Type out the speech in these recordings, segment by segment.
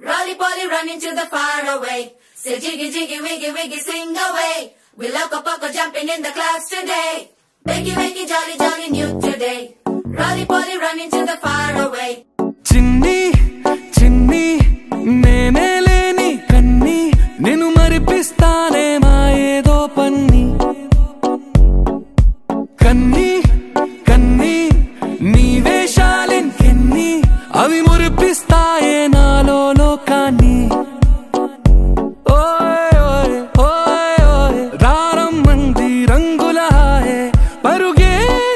Rolly poly running to the far away. Say jiggy jiggy wiggy wiggy swing away. We loco poco jumping in the clouds today. Wakey wakey jolly jolly new today. Rolly poly running to the far away. Chinni chinni nene leni kanni nenu maripistane ma edo panni kanni kanni nee veshalin kenni avi muripistaye nalo lokani oy oy oy oy raram mandi rangula hai paruge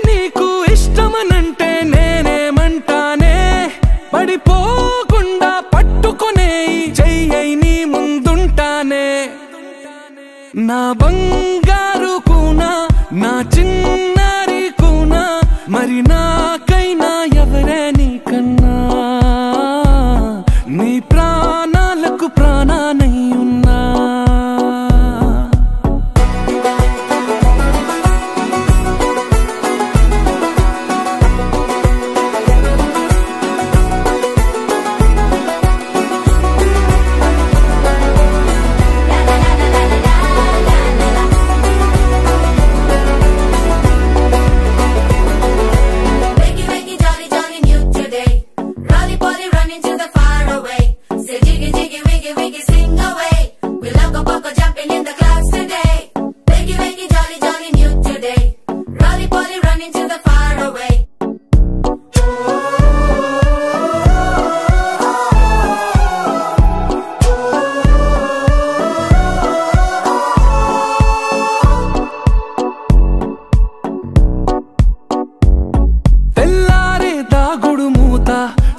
neeku ishtamanante nene mantane పడిపోకుండా పట్టుకునే జై నీ ముందుంటానే నా బంగారు కూనా నా చిన్నారి కూనా మరి నాకైనా ఎవరే నీకన్నా నీ ప్రాణాలకు ప్రాణానై ఉన్నా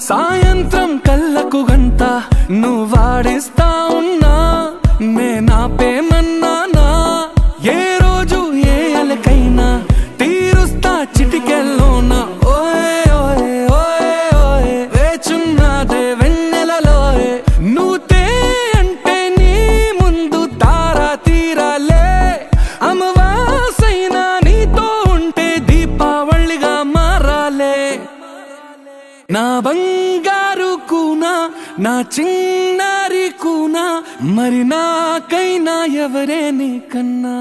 సాయంత్రం కళ్ళకు గంట నువ్వాడిస్తా ఉన్నా నేనాపేమన్నానా ఏ రోజు ఏ అలకైనా తీరుస్తా చిటికెల్లోనా ఓయ్ ఓయ్ ఓయ్ ఓయ్ వేచున్నదే వెన్నెలలోయ్ నువ్వుతే అంటే నీ ముందు తారా తీరాలే అమవాసైనా నీతో ఉంటే దీపావళిగా మారాలే నా బంగారు కూనా నా చిన్నారి కూనా మరి నాకైనా ఎవరే నీకన్నా